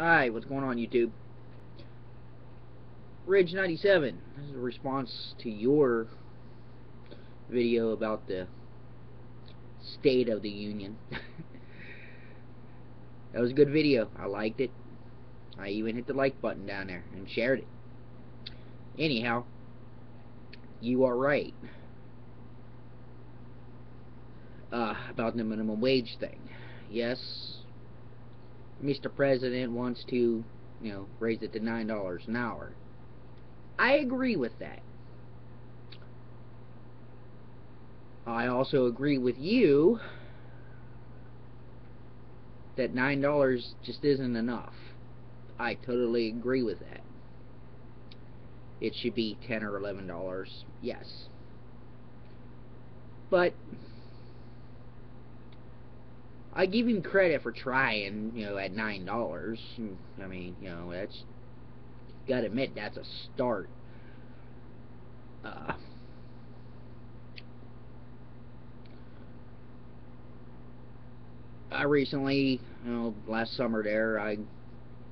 Hi, what's going on, YouTube? Ridge97. This is a response to your video about the State of the Union. That was a good video. I liked it. I even hit the like button down there and shared it. Anyhow, you are right about the minimum wage thing. Yes, Mr. President wants to, raise it to $9 an hour. I agree with that. I also agree with you that $9 just isn't enough. I totally agree with that. It should be $10 or $11, yes. But I give him credit for trying, at $9. I mean, that's, you gotta admit, that's a start. I recently, last summer there, I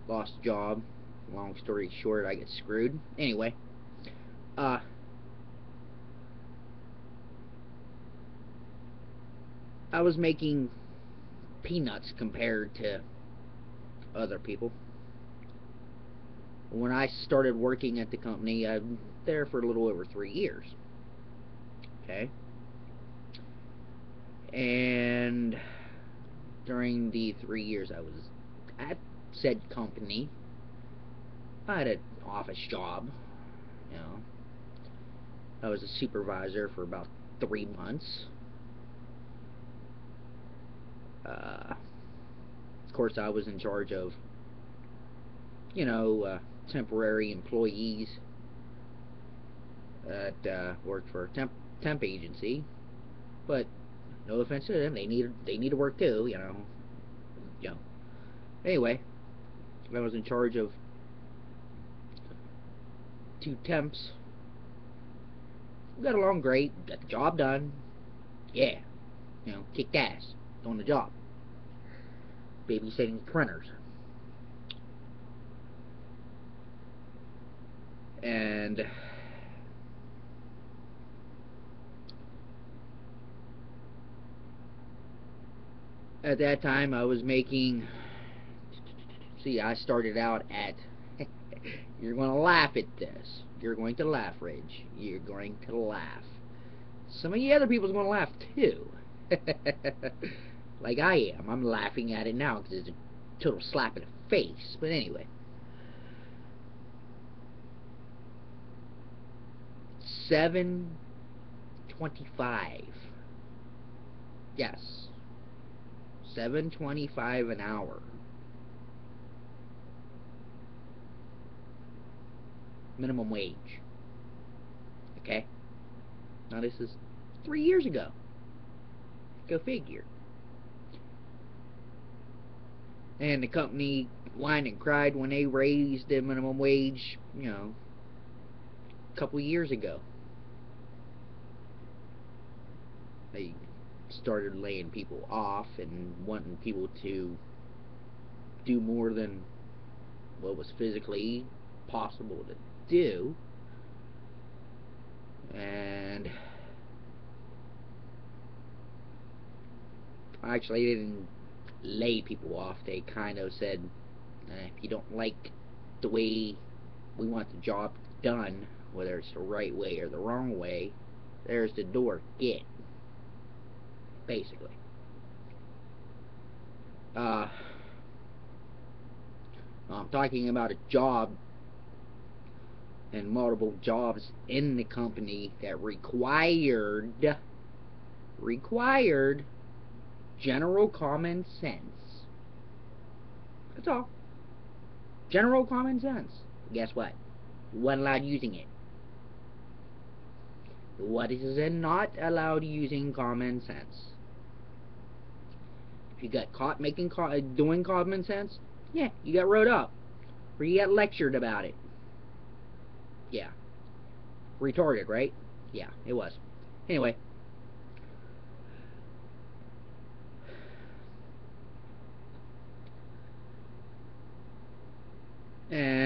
lost a job. Long story short, I get screwed. Anyway, I was making peanuts compared to other people. When I started working at the company, I'm there for a little over 3 years. Okay? And during the 3 years I was at said company, I had an office job. I was a supervisor for about 3 months. Of course, I was in charge of, temporary employees that worked for a temp agency. But no offense to them, they need to work too. Anyway, I was in charge of 2 temps. We got along great, got the job done. Yeah, kicked ass on the job. Babysitting printers. And at that time I was making, I started out at you're going to laugh at this. You're going to laugh, Ridge. You're going to laugh. Some of you other people's going to laugh too. Like I am. I'm laughing at it now because it's a total slap in the face. But anyway. $7.25. Yes. $7.25 an hour. Minimum wage. Okay? Now this is 3 years ago. Go figure. And the company whined and cried when they raised the minimum wage, a couple years ago. They started laying people off and wanting people to do more than what was physically possible to do. And actually they didn't lay people off. They kind of said, if you don't like the way we want the job done, whether it's the right way or the wrong way, there's the door, get. Basically. I'm talking about a job and multiple jobs in the company that required general common sense. That's all. General common sense. Guess what? You weren't allowed using it. What is it not allowed using common sense? If you got caught doing common sense, yeah, you got wrote up. Or you got lectured about it. Yeah. Retarded, right? Yeah, it was. Anyway.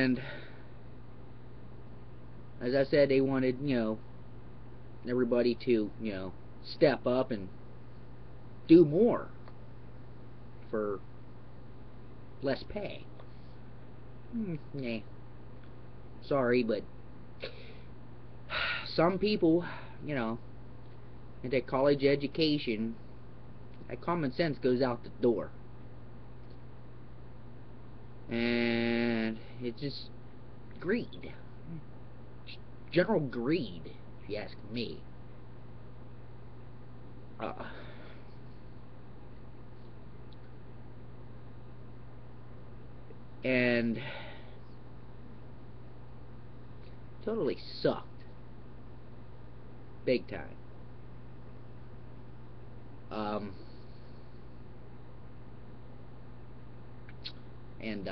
And as I said, they wanted, everybody to, step up and do more for less pay. Nah. Sorry, but some people, in their college education, that common sense goes out the door. And it's just greed. General greed, if you ask me. And totally sucked. Big time. And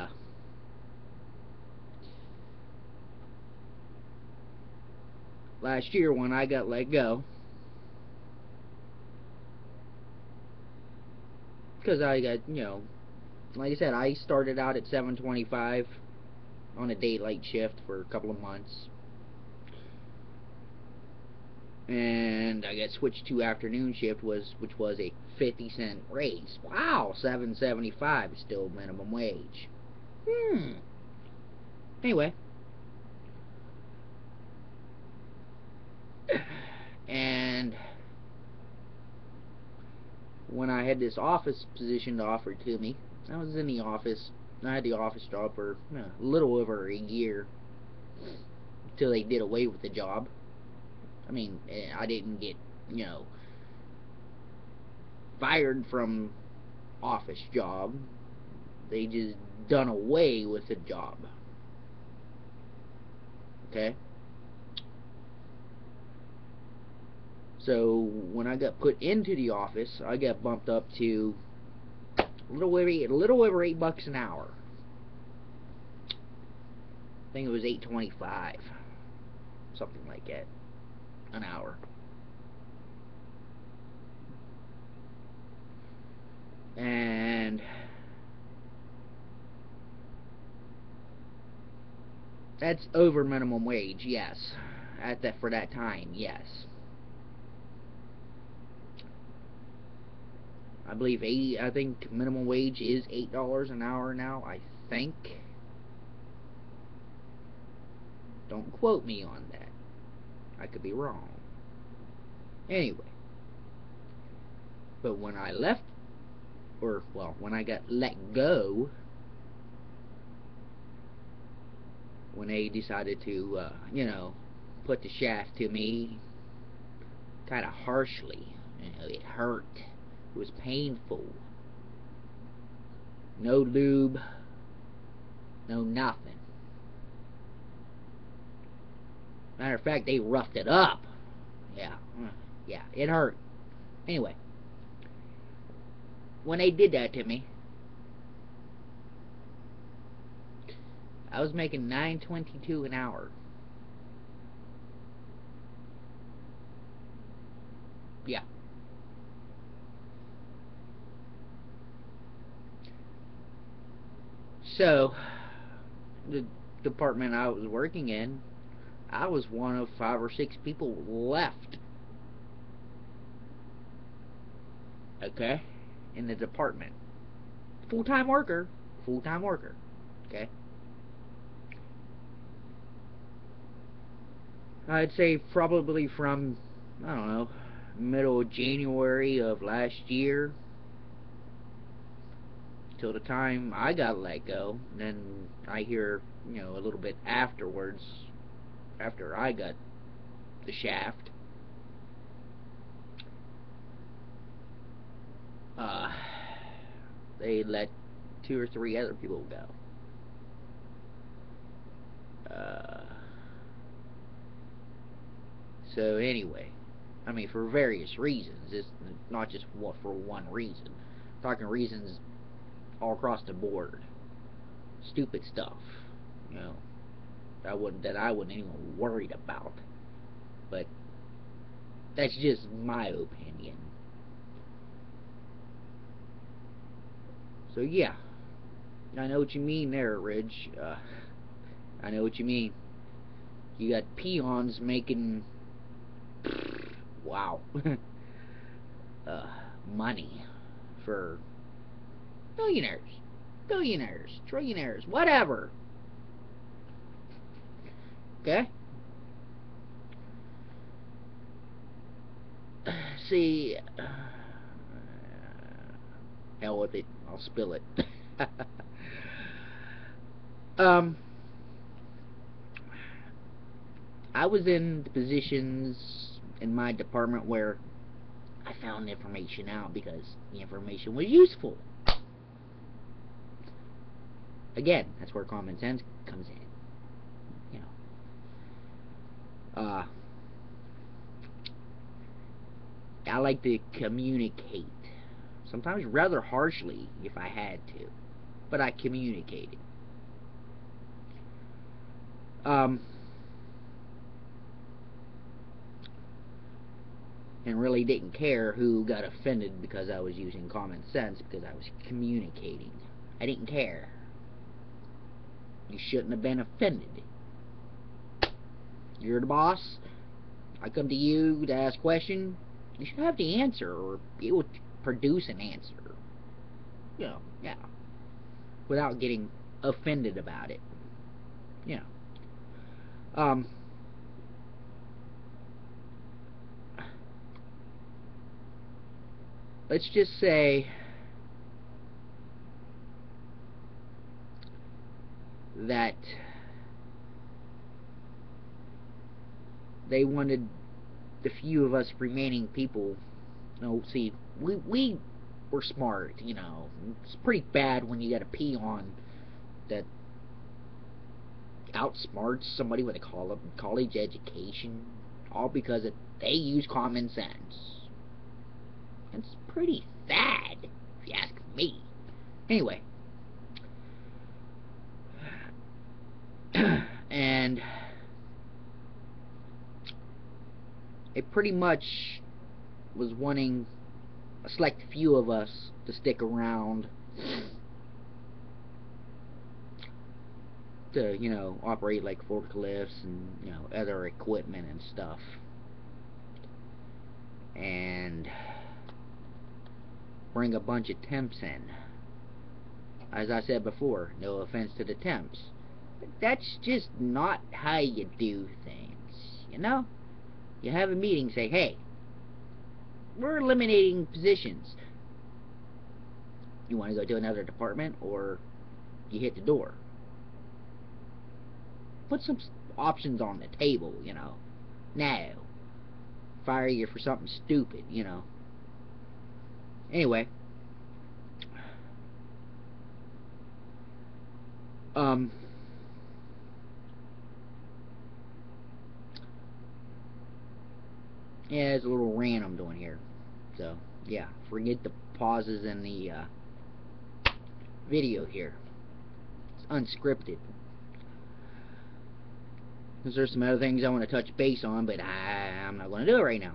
last year when I got let go, because I got, like I said, I started out at 7:25 on a daylight shift for a couple of months, and I got switched to afternoon shift, which was a 50-cent raise. Wow, 7.75 is still minimum wage. Anyway, and when I had this office position offered to me, I was in the office. I had the office job for a little over a year until they did away with the job. I mean, I didn't get, fired from office job. They just done away with the job. Okay? So when I got put into the office, I got bumped up to a little over $8 an hour. I think it was $8.25, something like that, an hour. And that's over minimum wage, yes. For that time, yes. I believe I think minimum wage is $8 an hour now, I think. Don't quote me on that. I could be wrong. Anyway. But when I left, when I got let go, when they decided to, put the shaft to me kind of harshly, it hurt. It was painful. No lube, no nothing. Matter of fact, they roughed it up. Yeah, it hurt. Anyway, when they did that to me, I was making $9.22 an hour. Yeah. So, the department I was working in, I was one of 5 or 6 people left. Okay? In the department. Full-time worker. Okay? I'd say probably from, I don't know, middle of January of last year till the time I got let go. And then I hear, a little bit afterwards, after I got the shaft, they let 2 or 3 other people go. So anyway, I mean, for various reasons. It's not just for one reason. I'm talking reasons all across the board. Stupid stuff, that I wouldn't even worried about. But that's just my opinion. So yeah, I know what you mean there, Ridge. I know what you mean. You got peons making, wow, money for millionaires, billionaires, trillionaires, whatever. Okay? See, hell with it. I'll spill it. um, I was in the positions in my department where I found information out because the information was useful. Again, that's where common sense comes in. You know, I like to communicate. Sometimes rather harshly if I had to, but I communicated. And really didn't care who got offended because I was using common sense, because I was communicating. I didn't care. You shouldn't have been offended. You're the boss. I come to you to ask a question. You should have the answer, or be able to produce an answer. You know, yeah. Without getting offended about it. You know. Let's just say that they wanted the few of us remaining people, you know, see, we were smart, you know. It's pretty bad when you got a peon that outsmarts somebody with a college education, all because they use common sense. It's pretty sad, if you ask me. Anyway. And it pretty much was wanting a select few of us to stick around to, you know, operate like forklifts and, you know, other equipment and stuff. And bring a bunch of temps in. As I said before, no offense to the temps, but that's just not how you do things, you know? You have a meeting, say, hey, we're eliminating positions. You want to go to another department, or you hit the door? Put some options on the table, you know. No. Fire you for something stupid, you know. Anyway. Yeah, it's a little rant I'm doing here. So, yeah, forget the pauses in the video here. It's unscripted. There's some other things I want to touch base on, but I'm not going to do it right now.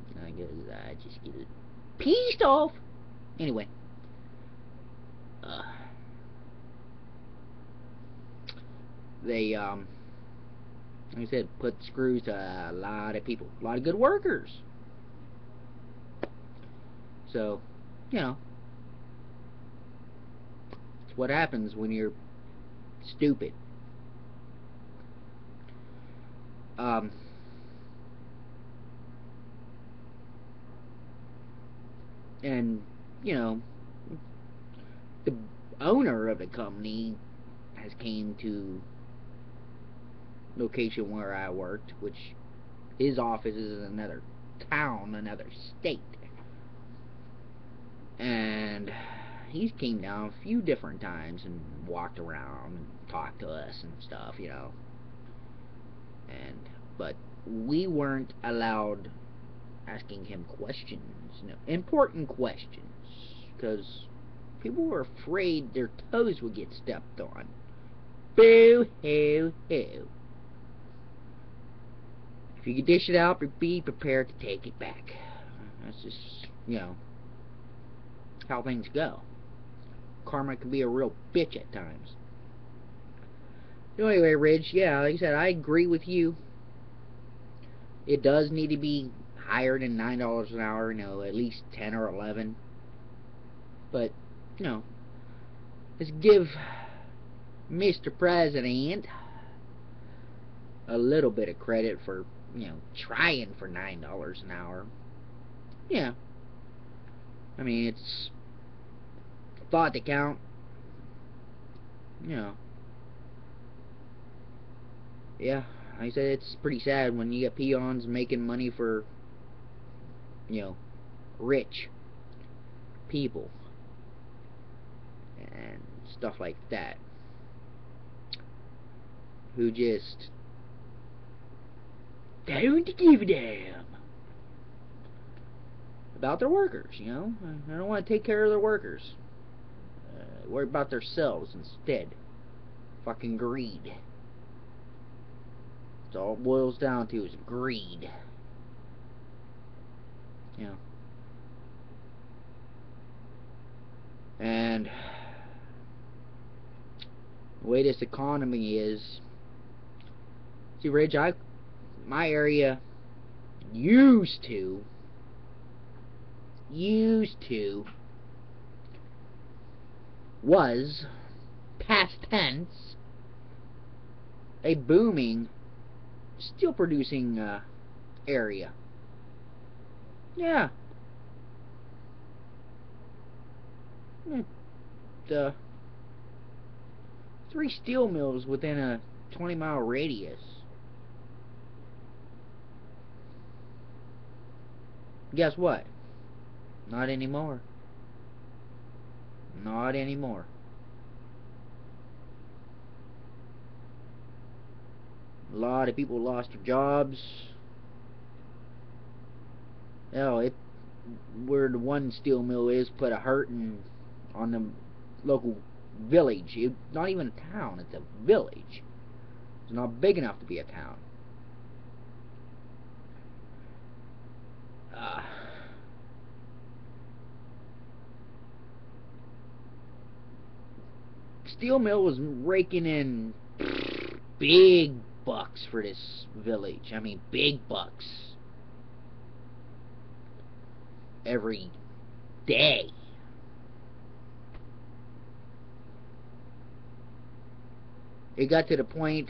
Because I just get pissed off. Anyway. They, like I said, put screws to a lot of people. A lot of good workers. So, you know. It's what happens when you're stupid. And, you know, the owner of the company has came to location where I worked, which his office is in another town, another state. And he's came down a few different times and walked around and talked to us and stuff, you know. But we weren't allowed asking him questions, you know, important questions, because people were afraid their toes would get stepped on. Boo hoo hoo. If you can dish it out, be prepared to take it back. That's just, you know, how things go. Karma can be a real bitch at times. So anyway, Ridge, yeah, like I said, I agree with you. It does need to be higher than $9 an hour, at least 10 or 11. But, let's give Mr. President a little bit of credit for, trying for $9 an hour. Yeah. I mean, it's a thought to count. Yeah, like I said, it's pretty sad when you get peons making money for, rich people and stuff like that, who just don't give a damn about their workers. They don't want to take care of their workers. Worry about themselves instead. Fucking greed. That's all it boils down to, is greed. And the way this economy is, see, Ridge, my area used to was, past tense, a booming steel producing area. Yeah. The 3 steel mills within a 20-mile radius. Guess what? Not anymore. Not anymore. A lot of people lost their jobs. Hell, where the one steel mill is, put a hurting on the local village. It's not even a town, it's a village. It's not big enough to be a town. Steel mill was raking in big bucks for this village. I mean, big bucks. Every day. It got to the point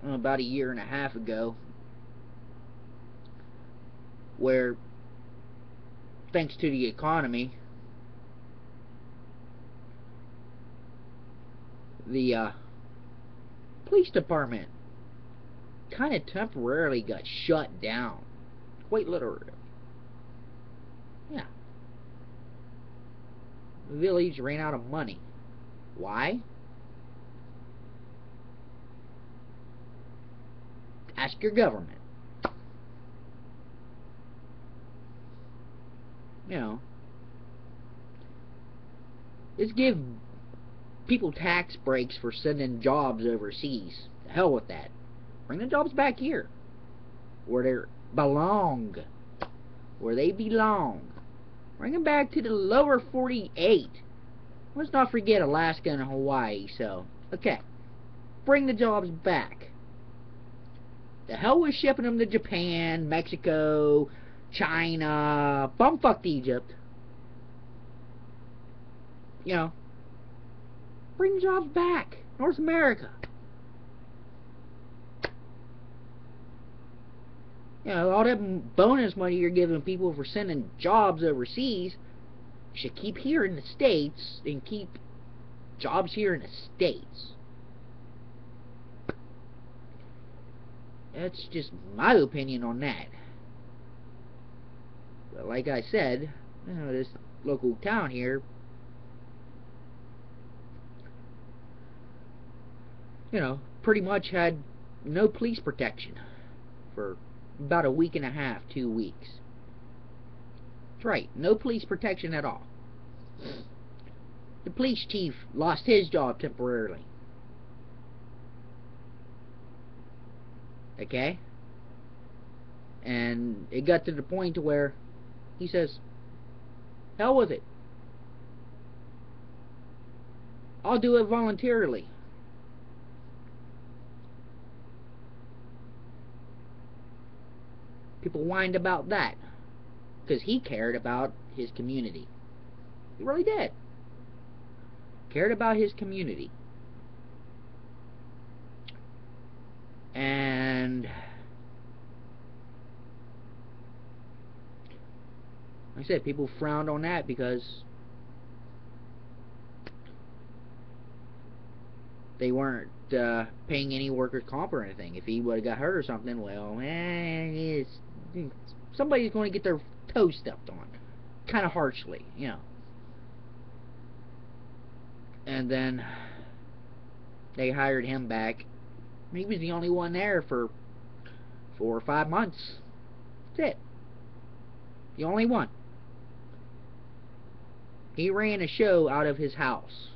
about a year and a half ago where, thanks to the economy, the police department kind of temporarily got shut down. Quite literally. Yeah. The village ran out of money. Why? Ask your government. Let's give people tax breaks for sending jobs overseas. The hell with that. Bring the jobs back here, where they belong. Where they belong. Bring them back to the lower 48. Let's not forget Alaska and Hawaii. So, okay, bring the jobs back. The hell with shipping them to Japan, Mexico, China, bumfucked Egypt. Bring jobs back. North America. All that bonus money you're giving people for sending jobs overseas, you should keep here in the States and keep jobs here in the States. That's just my opinion on that. But like I said, this local town here, pretty much had no police protection for about a week and a half, 2 weeks. That's right, no police protection at all. The police chief lost his job temporarily. Okay? And it got to the point where he says, hell with it. I'll do it voluntarily. People whined about that because he cared about his community. He really did. Cared about his community. And like I said, people frowned on that because they weren't paying any workers' comp or anything. If he would have got hurt or something, well, somebody's going to get their toes stepped on, kind of harshly, you know. And then they hired him back. He was the only one there for 4 or 5 months. That's it. The only one. He ran a show out of his house.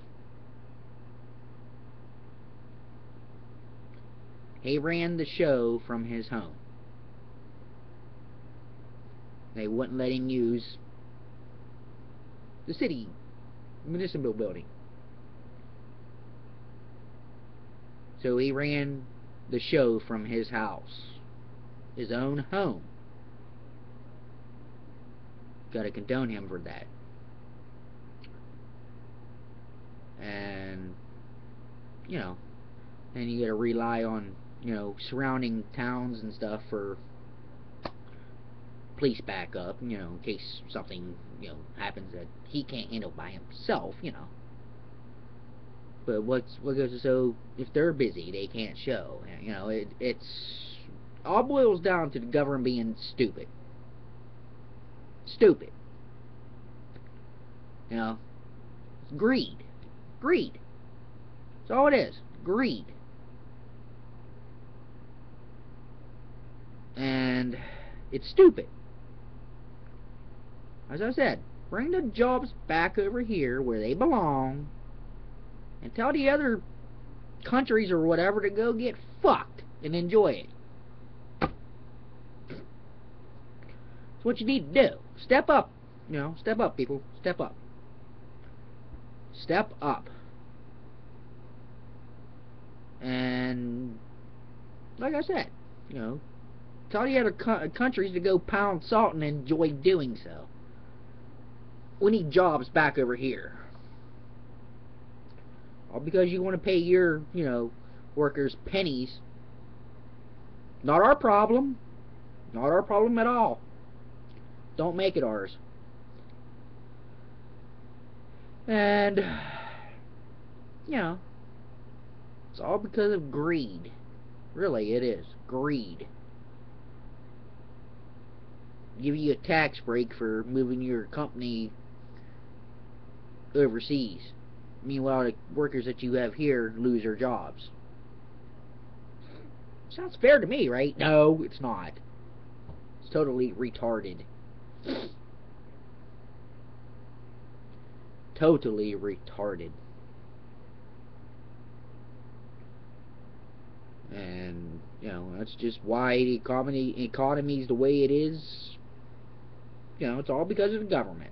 He ran the show from his home. They wouldn't let him use the city municipal building. So he ran the show from his house, his own home. Gotta condone him for that. And, you know, then you gotta rely on, you know, surrounding towns and stuff for police backup, you know, in case something, you know, happens that he can't handle by himself, you know. But what goes to so if they're busy, they can't show. You know, it's all boils down to the government being stupid. Stupid. You know, it's greed. Greed. That's all it is. Greed. And it's stupid. As I said, bring the jobs back over here where they belong. And tell the other countries or whatever to go get fucked and enjoy it. That's what you need to do. Step up. You know, step up, people. Step up. Step up. And, like I said, you know, tell the other countries to go pound salt and enjoy doing so. We need jobs back over here. All because you want to pay your, you know, workers pennies. Not our problem. Not our problem at all. Don't make it ours. And, you know, it's all because of greed. Really, it is. Greed. Give you a tax break for moving your company overseas. Meanwhile, the workers that you have here lose their jobs. Sounds fair to me, right? No, it's not. It's totally retarded. Totally retarded. And, you know, that's just why the economy's the way it is. You know, it's all because of the government.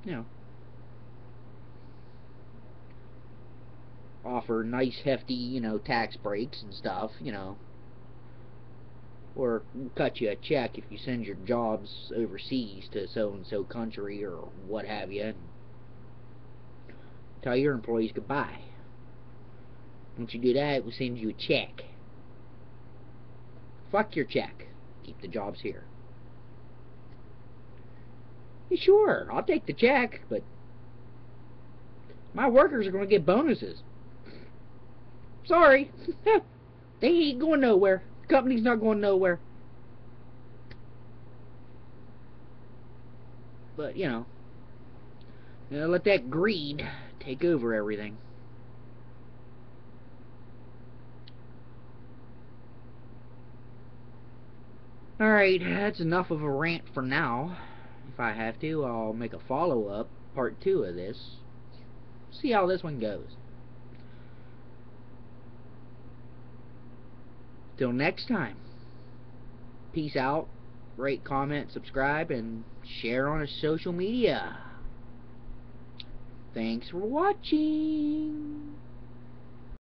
You know. Offer nice hefty, you know, tax breaks and stuff, you know, or cut you a check if you send your jobs overseas to so and so country or what have you, and tell your employees goodbye. Once you do that, we'll send you a check. Fuck your check. Keep the jobs here. Yeah, sure, I'll take the check, but my workers are going to get bonuses. Sorry. They ain't going nowhere. The company's not going nowhere. But, you know, let that greed take over everything. Alright, that's enough of a rant for now. If I have to, I'll make a follow-up, part 2 of this. See how this one goes. Till next time, peace out, rate, comment, subscribe, and share on social media. Thanks for watching.